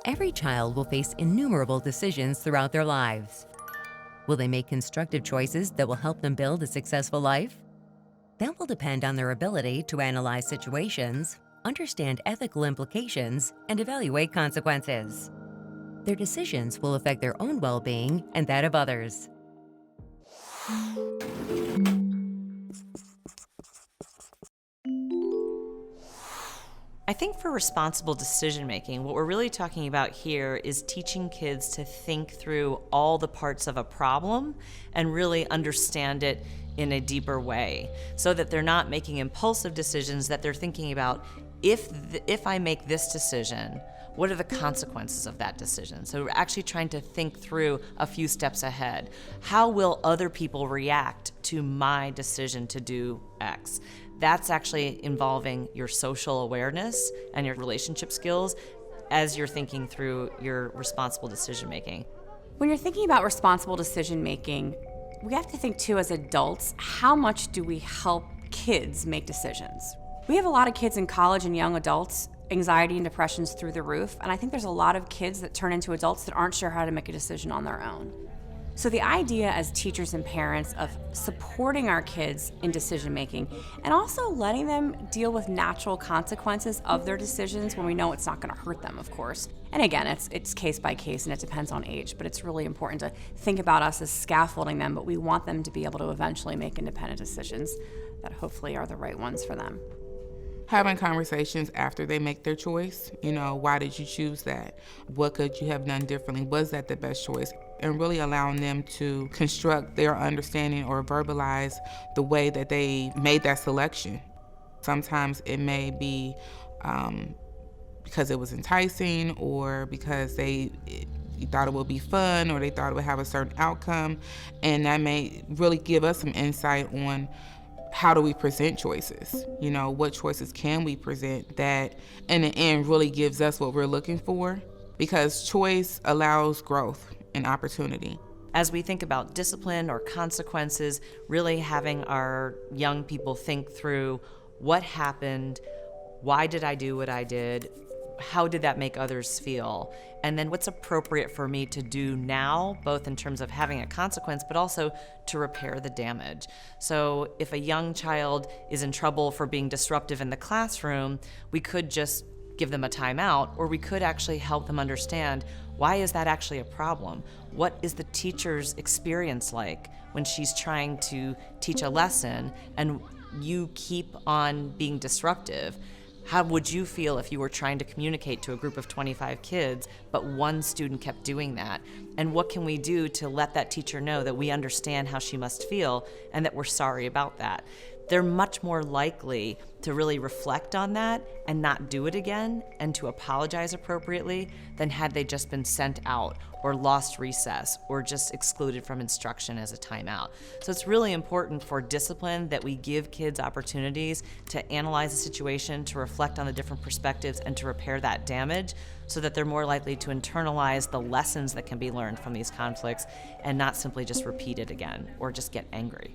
Every child will face innumerable decisions throughout their lives. Will they make constructive choices that will help them build a successful life? That will depend on their ability to analyze situations, understand ethical implications, and evaluate consequences. Their decisions will affect their own well-being and that of others. I think for responsible decision making, what we're really talking about here is teaching kids to think through all the parts of a problem and really understand it in a deeper way, so that they're not making impulsive decisions, that they're thinking about, if I make this decision, what are the consequences of that decision? So we're actually trying to think through a few steps ahead. How will other people react to my decision to do X? That's actually involving your social awareness and your relationship skills as you're thinking through your responsible decision making. When you're thinking about responsible decision making, we have to think too as adults, how much do we help kids make decisions? We have a lot of kids in college and young adults, anxiety and depression's through the roof, and I think there's a lot of kids that turn into adults that aren't sure how to make a decision on their own. So the idea as teachers and parents of supporting our kids in decision making and also letting them deal with natural consequences of their decisions when we know it's not going to hurt them, of course. And again, it's case by case and it depends on age, but it's really important to think about us as scaffolding them, but we want them to be able to eventually make independent decisions that hopefully are the right ones for them. Having conversations after they make their choice, why did you choose that? What could you have done differently? Was that the best choice? And really allowing them to construct their understanding or verbalize the way that they made that selection. Sometimes it may be because it was enticing, or because they thought it would be fun, or they thought it would have a certain outcome, and that may really give us some insight on how do we present choices? What choices can we present that in the end really gives us what we're looking for? Because choice allows growth and opportunity. As we think about discipline or consequences, really having our young people think through what happened, why did I do what I did, how did that make others feel? And then what's appropriate for me to do now, both in terms of having a consequence, but also to repair the damage. So if a young child is in trouble for being disruptive in the classroom, we could just give them a timeout, or we could actually help them understand, why is that actually a problem? What is the teacher's experience like when she's trying to teach a lesson and you keep on being disruptive? How would you feel if you were trying to communicate to a group of 25 kids, but one student kept doing that? And what can we do to let that teacher know that we understand how she must feel and that we're sorry about that? They're much more likely to really reflect on that and not do it again and to apologize appropriately than had they just been sent out or lost recess or just excluded from instruction as a timeout. So it's really important for discipline that we give kids opportunities to analyze the situation, to reflect on the different perspectives, and to repair that damage so that they're more likely to internalize the lessons that can be learned from these conflicts and not simply just repeat it again or just get angry.